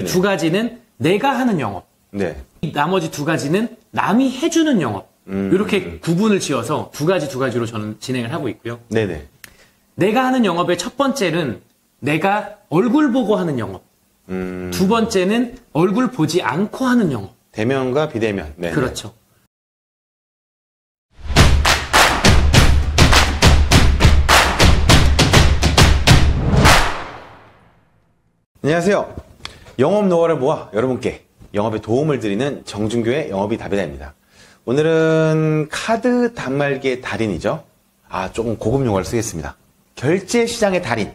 두 가지는 내가 하는 영업. 네. 나머지 두 가지는 남이 해주는 영업. 이렇게 구분을 지어서 두 가지로 저는 진행을 하고 있고요. 네네. 내가 하는 영업의 첫 번째는 내가 얼굴 보고 하는 영업. 두 번째는 얼굴 보지 않고 하는 영업. 대면과 비대면. 네네. 그렇죠. 안녕하세요. 영업 노하우를 모아 여러분께 영업에 도움을 드리는 정준교의 영업이 답이다입니다. 오늘은 카드 단말기의 달인이죠. 조금 고급 용어를 쓰겠습니다. 결제 시장의 달인.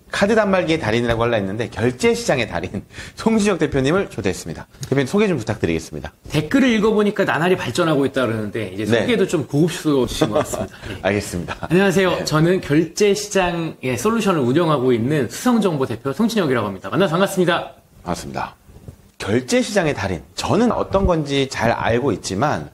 카드 단말기의 달인이라고 하려 했는데 결제 시장의 달인 송지혁 대표님을 초대했습니다. 대표님 소개 좀 부탁드리겠습니다. 댓글을 읽어보니까 나날이 발전하고 있다 그러는데 이제 소개도 좀 고급스러우신 것 같습니다. 네. 알겠습니다. 안녕하세요. 네. 저는 결제 시장의 솔루션을 운영하고 있는 수성정보 대표 송진혁이라고 합니다. 만나서 반갑습니다. 반갑습니다. 결제 시장의 달인. 저는 어떤 건지 잘 알고 있지만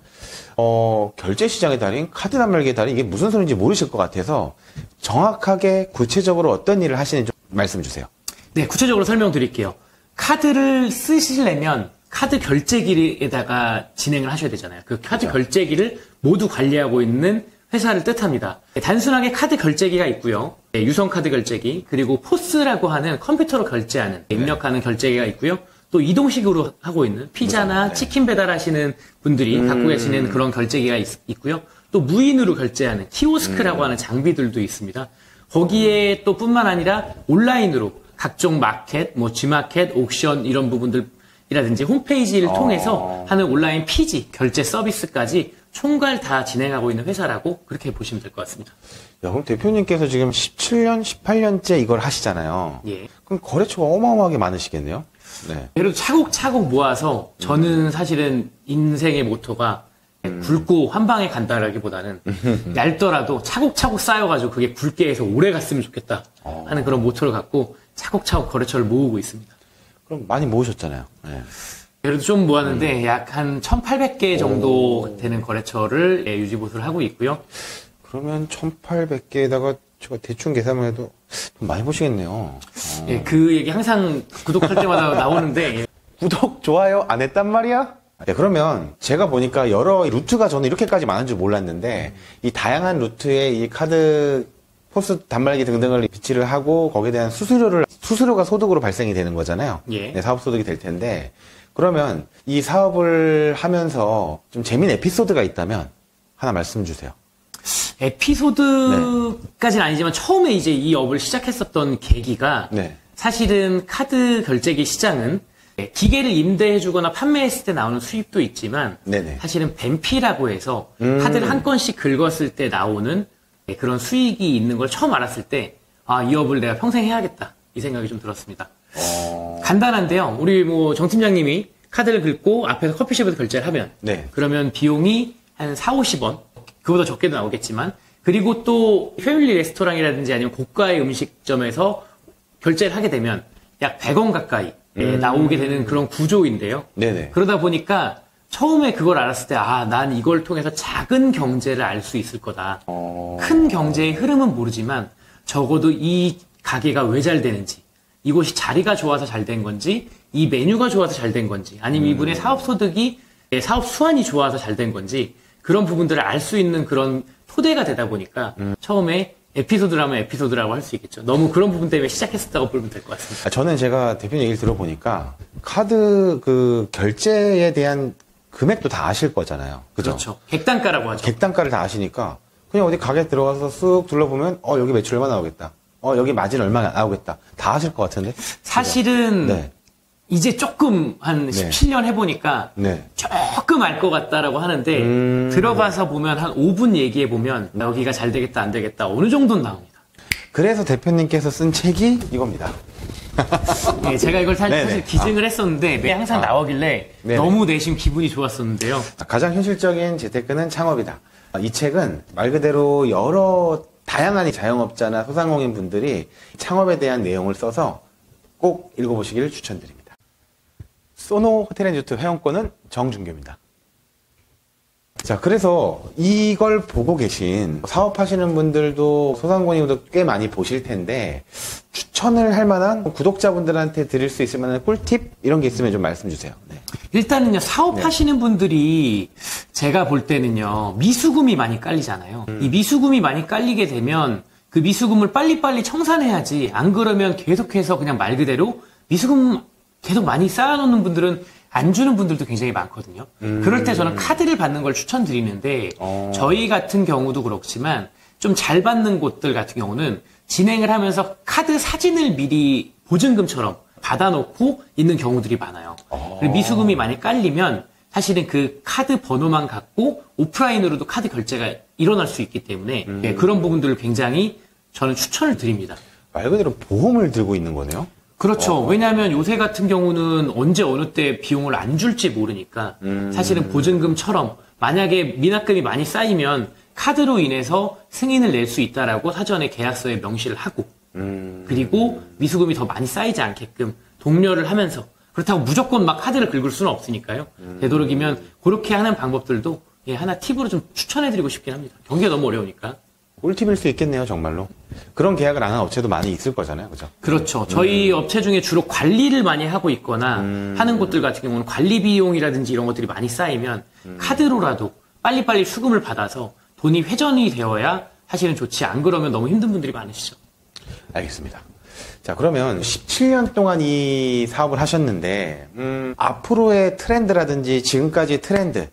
결제 시장의 달인, 카드 단말기의 달인, 이게 무슨 소리인지 모르실 것 같아서 정확하게 구체적으로 어떤 일을 하시는지 좀 말씀 주세요. 네, 구체적으로 설명드릴게요. 카드를 쓰시려면 카드 결제기에다가 진행을 하셔야 되잖아요. 그 카드 결제기를 모두 관리하고 있는 회사를 뜻합니다. 단순하게 카드 결제기가 있고요. 유선 카드 결제기, 그리고 포스라고 하는 컴퓨터로 결제하는, 입력하는 결제기가 있고요. 또 이동식으로 하고 있는 피자나 치킨 배달하시는 분들이 갖고 계시는 그런 결제기가 있고요. 또 무인으로 결제하는 키오스크라고 하는 장비들도 있습니다. 거기에 또 뿐만 아니라 온라인으로 각종 마켓, G마켓, 옥션 이런 부분들이라든지 홈페이지를 통해서 하는 온라인 피지 결제 서비스까지 총괄 다 진행하고 있는 회사라고 그렇게 보시면 될 것 같습니다. 야, 그럼 대표님께서 지금 17년, 18년째 이걸 하시잖아요. 예. 그럼 거래처가 어마어마하게 많으시겠네요? 네. 그래도 차곡차곡 모아서 저는 사실은 인생의 모토가 굵고 한 방에 간다라기보다는 얇더라도 차곡차곡 쌓여가지고 그게 굵게 해서 오래 갔으면 좋겠다 하는 그런 모토를 갖고 차곡차곡 거래처를 모으고 있습니다. 그럼 많이 모으셨잖아요. 네. 그래도 좀 모았는데 약 한 1,800개 정도 되는 거래처를 유지보수를 하고 있고요. 그러면 1,800개에다가 제가 대충 계산을 해도 좀 많이 보시겠네요. 예, 그 얘기 항상 구독할 때마다 나오는데 구독, 좋아요 안 했단 말이야? 네, 그러면 제가 보니까 여러 루트가 저는 이렇게까지 많은 줄 몰랐는데 이 다양한 루트에 이 카드, 포스, 단말기 등등을 비치를 하고 거기에 대한 수수료가 소득으로 발생이 되는 거잖아요. 예. 네, 사업 소득이 될 텐데 그러면 이 사업을 하면서 좀 재미있는 에피소드가 있다면 하나 말씀 주세요. 에피소드까지는 아니지만 처음에 이제 이 업을 시작했었던 계기가 사실은 카드 결제기 시장은 기계를 임대해주거나 판매했을 때 나오는 수입도 있지만 사실은 뱀피라고 해서 카드를 한 건씩 긁었을 때 나오는 그런 수익이 있는 걸 처음 알았을 때 이 업을 내가 평생 해야겠다 이 생각이 좀 들었습니다. 간단한데요. 우리 정 팀장님이 카드를 긁고 앞에서 커피숍에서 결제를 하면 그러면 비용이 한 40-50원 그보다 적게도 나오겠지만 그리고 또 패밀리 레스토랑이라든지 아니면 고가의 음식점에서 결제를 하게 되면 약 100원 가까이 나오게 되는 그런 구조인데요. 그러다 보니까 처음에 그걸 알았을 때 난 이걸 통해서 작은 경제를 알 수 있을 거다. 큰 경제의 흐름은 모르지만 적어도 이 가게가 왜 잘 되는지 이곳이 자리가 좋아서 잘 된 건지 이 메뉴가 좋아서 잘 된 건지 아니면 이분의 사업 소득이 사업 수완이 좋아서 잘 된 건지 그런 부분들을 알 수 있는 그런 토대가 되다 보니까 처음에 에피소드라면 에피소드라고 할 수 있겠죠. 너무 그런 부분 때문에 시작했었다고 보면 될 것 같습니다. 저는 제가 대표님 얘기를 들어보니까 카드 그 결제에 대한 금액도 다 아실 거잖아요. 그죠? 그렇죠. 객단가라고 하죠. 객단가를 다 아시니까 그냥 어디 가게 들어가서 쓱 둘러보면 여기 매출 얼마 나오겠다. 여기 마진 얼마 나오겠다. 다 아실 것 같은데? 사실은 이제 조금 한 17년 해보니까 조금 알 것 같다라고 하는데 들어가서 보면 한 5분 얘기해 보면 여기가 잘 되겠다 안 되겠다 어느 정도는 나옵니다. 그래서 대표님께서 쓴 책이 이겁니다. 네, 제가 이걸 사실 기증을 했었는데 매일 항상 나오길래 너무 내심 기분이 좋았었는데요. 가장 현실적인 재테크는 창업이다. 이 책은 말 그대로 여러 다양한 자영업자나 소상공인 분들이 창업에 대한 내용을 써서 꼭 읽어보시기를 추천드립니다. 소노 호텔 앤 리조트 회원권은 정준교입니다. 자, 그래서 이걸 보고 계신 사업하시는 분들도 소상공인분들 꽤 많이 보실 텐데 추천을 할 만한 구독자분들한테 드릴 수 있을 만한 꿀팁 이런 게 있으면 좀 말씀 주세요. 네. 일단은요, 사업하시는 분들이 제가 볼 때는요, 미수금이 많이 깔리잖아요. 이 미수금이 많이 깔리게 되면 그 미수금을 빨리빨리 청산해야지, 안 그러면 계속해서 그냥 말 그대로 미수금 계속 많이 쌓아놓는 분들은 안 주는 분들도 굉장히 많거든요. 그럴 때 저는 카드를 받는 걸 추천드리는데 저희 같은 경우도 그렇지만 좀 잘 받는 곳들 같은 경우는 진행을 하면서 카드 사진을 미리 보증금처럼 받아놓고 있는 경우들이 많아요. 그리고 미수금이 많이 깔리면 사실은 그 카드 번호만 갖고 오프라인으로도 카드 결제가 일어날 수 있기 때문에 네, 그런 부분들을 굉장히 저는 추천을 드립니다. 말 그대로 보험을 들고 있는 거네요? 그렇죠. 왜냐하면 요새 같은 경우는 언제 어느 때 비용을 안 줄지 모르니까 사실은 보증금처럼 만약에 미납금이 많이 쌓이면 카드로 인해서 승인을 낼 수 있다라고 사전에 계약서에 명시를 하고 그리고 미수금이 더 많이 쌓이지 않게끔 독려를 하면서 그렇다고 무조건 막 카드를 긁을 수는 없으니까요. 되도록이면 그렇게 하는 방법들도 하나 팁으로 좀 추천해드리고 싶긴 합니다. 경기가 너무 어려우니까. 꿀팁일 수 있겠네요, 정말로. 그런 계약을 안 하는 업체도 많이 있을 거잖아요, 그죠? 그렇죠. 저희 업체 중에 주로 관리를 많이 하고 있거나 하는 곳들 같은 경우는 관리 비용이라든지 이런 것들이 많이 쌓이면 카드로라도 빨리빨리 수금을 받아서 돈이 회전이 되어야 사실은 좋지, 안 그러면 너무 힘든 분들이 많으시죠. 알겠습니다. 자, 그러면 17년 동안 이 사업을 하셨는데, 앞으로의 트렌드라든지 지금까지의 트렌드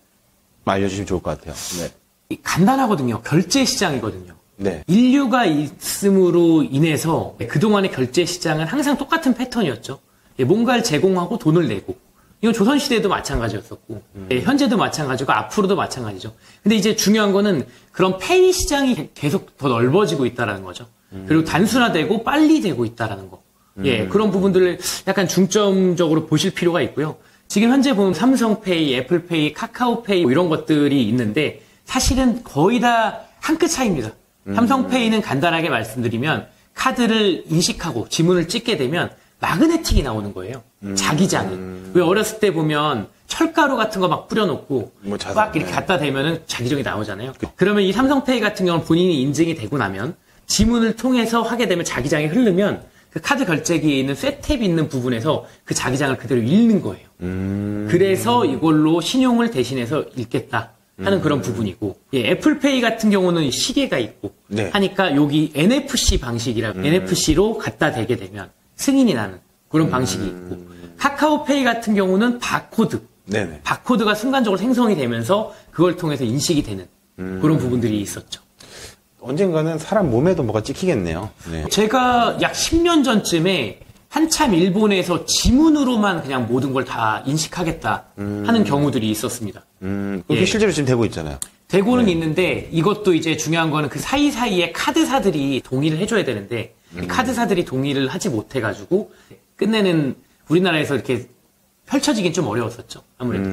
알려주시면 좋을 것 같아요. 네. 간단하거든요. 결제 시장이거든요. 네. 인류가 있음으로 인해서 그동안의 결제 시장은 항상 똑같은 패턴이었죠. 뭔가를 제공하고 돈을 내고. 이건 조선시대에도 마찬가지였었고, 현재도 마찬가지고, 앞으로도 마찬가지죠. 근데 이제 중요한 거는 그런 페이 시장이 계속 더 넓어지고 있다는 거죠. 그리고 단순화되고 빨리 되고 있다는 거. 그런 부분들을 약간 중점적으로 보실 필요가 있고요. 지금 현재 보면 삼성페이, 애플페이, 카카오페이 이런 것들이 있는데 사실은 거의 다 한 끗 차이입니다. 삼성페이는 간단하게 말씀드리면 카드를 인식하고 지문을 찍게 되면 마그네틱이 나오는 거예요. 자기장이. 왜 어렸을 때 보면 철가루 같은 거 막 뿌려놓고 막 이렇게 갖다 대면은 자기장이 나오잖아요. 그러면 이 삼성페이 같은 경우는 본인이 인증이 되고 나면 지문을 통해서 하게 되면 자기장이 흐르면 그 카드 결제기에 있는 쇠탭이 있는 부분에서 그 자기장을 그대로 읽는 거예요. 그래서 이걸로 신용을 대신해서 읽겠다 하는 그런 부분이고, 애플페이 같은 경우는 시계가 있고 하니까 여기 NFC 방식이라 NFC로 갖다 대게 되면 승인이 나는 그런 방식이 있고, 카카오페이 같은 경우는 바코드, 바코드가 순간적으로 생성이 되면서 그걸 통해서 인식이 되는 그런 부분들이 있었죠. 언젠가는 사람 몸에도 뭐가 찍히겠네요. 네. 제가 약 10년 전쯤에 한참 일본에서 지문으로만 그냥 모든 걸 다 인식하겠다 하는 경우들이 있습니다. 그게 실제로 지금 되고 있잖아요. 되고는 있는데 이것도 이제 중요한 거는 그 사이사이에 카드사들이 동의를 해줘야 되는데 카드사들이 동의를 하지 못해가지고 끝내는 우리나라에서 이렇게 펼쳐지긴 좀 어려웠었죠. 아무래도.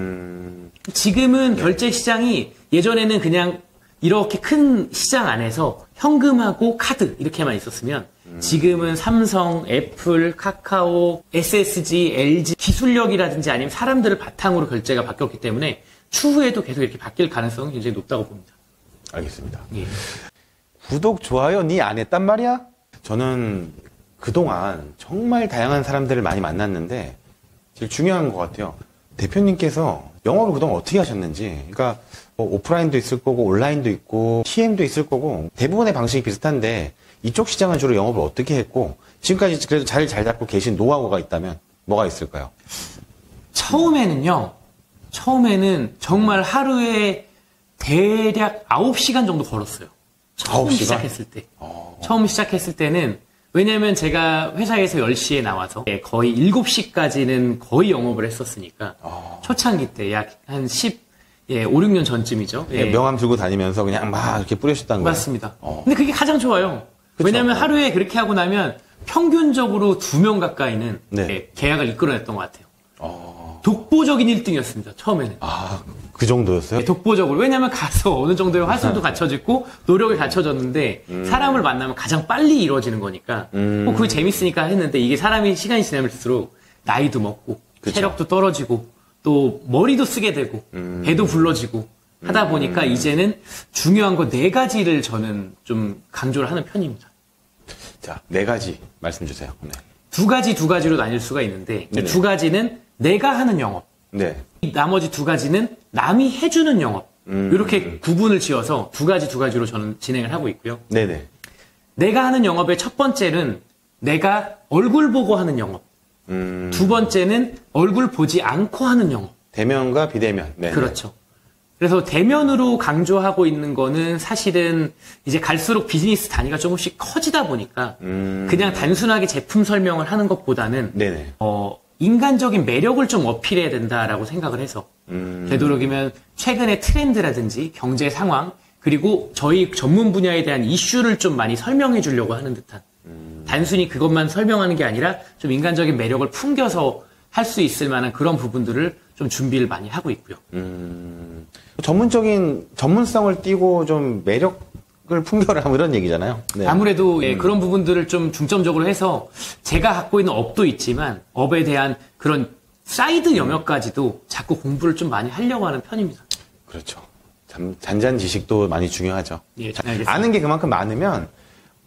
지금은 결제 시장이 예전에는 그냥 이렇게 큰 시장 안에서 현금하고 카드 이렇게만 있었으면 지금은 삼성, 애플, 카카오, SSG, LG 기술력이라든지 아니면 사람들을 바탕으로 결제가 바뀌었기 때문에 추후에도 계속 이렇게 바뀔 가능성은 굉장히 높다고 봅니다. 알겠습니다. 구독, 좋아요 니 안 했단 말이야? 저는 그동안 정말 다양한 사람들을 많이 만났는데 제일 중요한 것 같아요. 대표님께서 영업을 그동안 어떻게 하셨는지, 그러니까 뭐 오프라인도 있을 거고 온라인도 있고 TM도 있을 거고 대부분의 방식이 비슷한데 이쪽 시장은 주로 영업을 어떻게 했고 지금까지 그래도 자리를 잘 잡고 계신 노하우가 있다면 뭐가 있을까요? 처음에는 정말 하루에 대략 9시간 정도 걸었어요. 처음 9시간? 시작했을 때. 처음 시작했을 때는 왜냐면 제가 회사에서 10시에 나와서 거의 7시까지는 거의 영업을 했었으니까 초창기 때 약 한 5, 6년 전쯤이죠. 명함 들고 다니면서 그냥 막 이렇게 뿌리셨다는 거예요? 맞습니다. 근데 그게 가장 좋아요. 그쵸? 왜냐면 하루에 그렇게 하고 나면 평균적으로 2명 가까이는 계약을 이끌어냈던 것 같아요. 독보적인 1등이었습니다. 처음에는. 그 정도였어요? 독보적으로. 왜냐면 가서 어느 정도의 화술도 갖춰졌고 노력을 갖춰졌는데 사람을 만나면 가장 빨리 이루어지는 거니까 그게 재밌으니까 했는데 이게 사람이 시간이 지날수록 나이도 먹고 체력도 떨어지고 또 머리도 쓰게 되고 배도 불러지고 하다 보니까 이제는 중요한 거 4가지를 저는 좀 강조를 하는 편입니다. 자, 4가지 말씀 주세요. 네. 2가지로 나뉠 수가 있는데, 이 2가지는 내가 하는 영업. 네. 나머지 2가지는 남이 해주는 영업. 이렇게 구분을 지어서 2가지로 저는 진행을 하고 있고요. 네네. 내가 하는 영업의 첫 번째는 내가 얼굴 보고 하는 영업. 2번째는 얼굴 보지 않고 하는 영업. 대면과 비대면. 네. 그렇죠. 그래서 대면으로 강조하고 있는 거는 사실은 이제 갈수록 비즈니스 단위가 조금씩 커지다 보니까 그냥 단순하게 제품 설명을 하는 것보다는 네네. 인간적인 매력을 좀 어필해야 된다라고 생각을 해서 되도록이면 최근의 트렌드라든지 경제 상황 그리고 저희 전문 분야에 대한 이슈를 좀 많이 설명해 주려고 하는 듯한 단순히 그것만 설명하는 게 아니라 좀 인간적인 매력을 풍겨서 할 수 있을 만한 그런 부분들을 좀 준비를 많이 하고 있고요. 전문성을 띠고 좀 매력을 풍겨라 뭐 이런 얘기잖아요. 네. 아무래도 예, 그런 부분들을 좀 중점적으로 해서 제가 갖고 있는 업도 있지만 업에 대한 그런 사이드 영역까지도 자꾸 공부를 좀 많이 하려고 하는 편입니다. 그렇죠. 잔잔 지식도 많이 중요하죠. 예, 알겠습니다. 아는 게 그만큼 많으면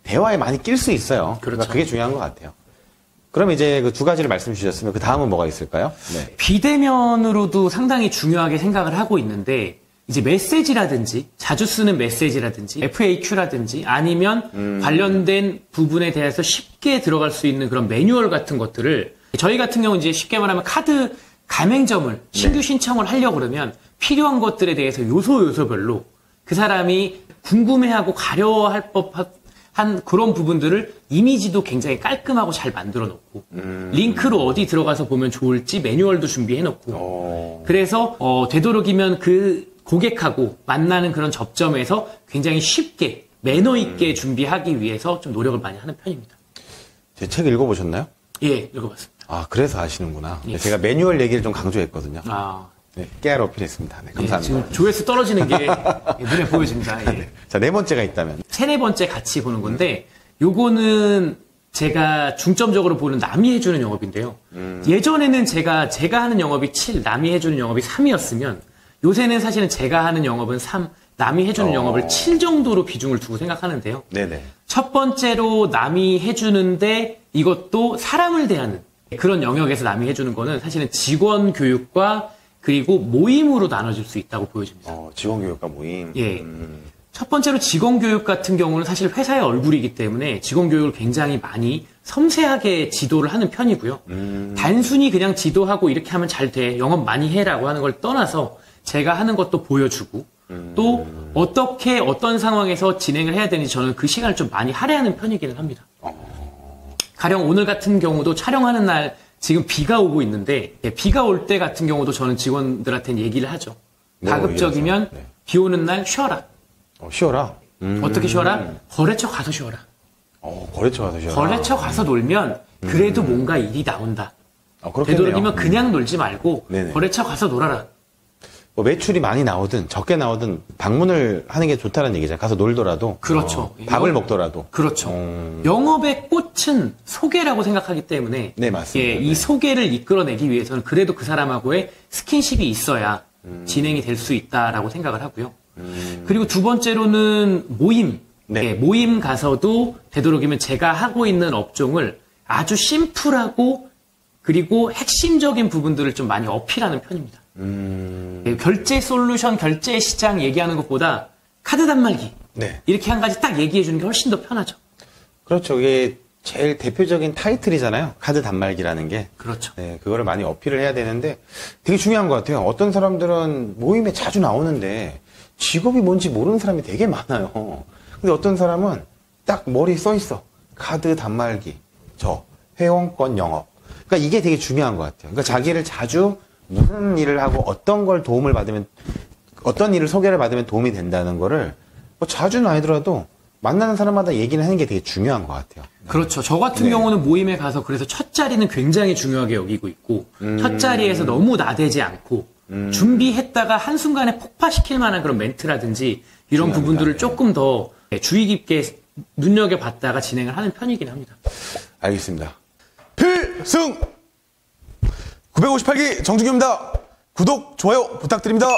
대화에 많이 낄 수 있어요. 그렇죠. 그러니까 그게 중요한 것 같아요. 그럼 이제 그 2가지를 말씀 주셨으면 그 다음은 뭐가 있을까요? 네. 비대면으로도 상당히 중요하게 생각을 하고 있는데 이제 메시지라든지 자주 쓰는 메시지라든지 FAQ라든지 아니면 관련된 부분에 대해서 쉽게 들어갈 수 있는 그런 매뉴얼 같은 것들을 저희 같은 경우는 이제 쉽게 말하면 카드 가맹점을 신규 신청을 하려고 그러면 필요한 것들에 대해서 요소별로 그 사람이 궁금해하고 가려할 법한 그런 부분들을 이미지도 굉장히 깔끔하고 잘 만들어 놓고 링크로 어디 들어가서 보면 좋을지 매뉴얼도 준비해 놓고 그래서 되도록이면 그 고객하고 만나는 그런 접점에서 굉장히 쉽게 매너 있게 준비하기 위해서 좀 노력을 많이 하는 편입니다. 제 책 읽어보셨나요? 예, 읽어봤습니다. 아, 그래서 아시는구나. 예. 제가 매뉴얼 얘기를 좀 강조했거든요. 아, 네, 깨알 어필했습니다. 네, 감사합니다. 예, 지금 조회수 떨어지는 게 눈에 보여집니다. 예. 자, 4번째가 있다면. 3-4번째 같이 보는 건데 요거는 제가 중점적으로 보는 남이 해주는 영업인데요. 예전에는 제가 하는 영업이 7, 남이 해주는 영업이 3이었으면 요새는 사실은 제가 하는 영업은 3, 남이 해주는 영업을 7 정도로 비중을 두고 생각하는데요. 네네. 첫 번째로 남이 해주는데 이것도 사람을 대하는 그런 영역에서 남이 해주는 거는 사실은 직원 교육과 그리고 모임으로 나눠질 수 있다고 보여집니다. 직원 교육과 모임. 예. 첫 번째로 직원 교육 같은 경우는 사실 회사의 얼굴이기 때문에 직원 교육을 굉장히 많이 섬세하게 지도를 하는 편이고요. 단순히 그냥 지도하고 이렇게 하면 잘 돼, 영업 많이 해라고 하는 걸 떠나서 제가 하는 것도 보여주고 또 어떻게 어떤 상황에서 진행을 해야 되는지 저는 그 시간을 좀 많이 할애하는 편이기는 합니다. 가령 오늘 같은 경우도 촬영하는 날 지금 비가 오고 있는데 비가 올 때 같은 경우도 저는 직원들한테는 얘기를 하죠. 가급적이면 네. 비 오는 날 쉬어라. 쉬어라. 어떻게 쉬어라? 거래처 가서 쉬어라. 거래처 가서 쉬어라. 거래처 가서 놀면 그래도 뭔가 일이 나온다. 그렇겠네요. 되도록이면 그냥 놀지 말고 네네. 거래처 가서 놀아라. 뭐 매출이 많이 나오든 적게 나오든 방문을 하는 게 좋다는 얘기잖아요. 가서 놀더라도. 그렇죠. 밥을 먹더라도. 그렇죠. 영업의 꽃은 소개라고 생각하기 때문에 네, 맞습니다. 예, 이 소개를 이끌어내기 위해서는 그래도 그 사람하고의 스킨십이 있어야 진행이 될 수 있다라고 생각을 하고요. 그리고 2번째로는 모임. 네. 예, 모임 가서도 되도록이면 제가 하고 있는 업종을 아주 심플하고 그리고 핵심적인 부분들을 좀 많이 어필하는 편입니다. 예, 결제 솔루션, 결제 시장 얘기하는 것보다 카드 단말기. 네. 이렇게 한 가지 딱 얘기해 주는 게 훨씬 더 편하죠. 그렇죠. 이게 제일 대표적인 타이틀이잖아요. 카드 단말기라는 게. 그렇죠. 네, 그거를 많이 어필을 해야 되는데 되게 중요한 것 같아요. 어떤 사람들은 모임에 자주 나오는데 직업이 뭔지 모르는 사람이 되게 많아요. 근데 어떤 사람은 딱 머리에 써 있어. 카드 단말기, 회원권 영업. 그러니까 이게 되게 중요한 것 같아요. 그러니까 자기를 자주 무슨 일을 하고 어떤 걸 도움을 받으면, 어떤 일을 소개를 받으면 도움이 된다는 거를 뭐 자주는 아니더라도 만나는 사람마다 얘기를 하는 게 되게 중요한 것 같아요. 그렇죠. 저 같은 경우는 모임에 가서 그래서 첫 자리는 굉장히 중요하게 여기고 있고, 첫 자리에서 너무 나대지 않고, 준비했다가 한순간에 폭파시킬 만한 그런 멘트라든지 이런 부분들을 조금 더 주의 깊게 눈여겨봤다가 진행을 하는 편이긴 합니다. 알겠습니다. 필승! 958기 정준규입니다. 구독, 좋아요 부탁드립니다.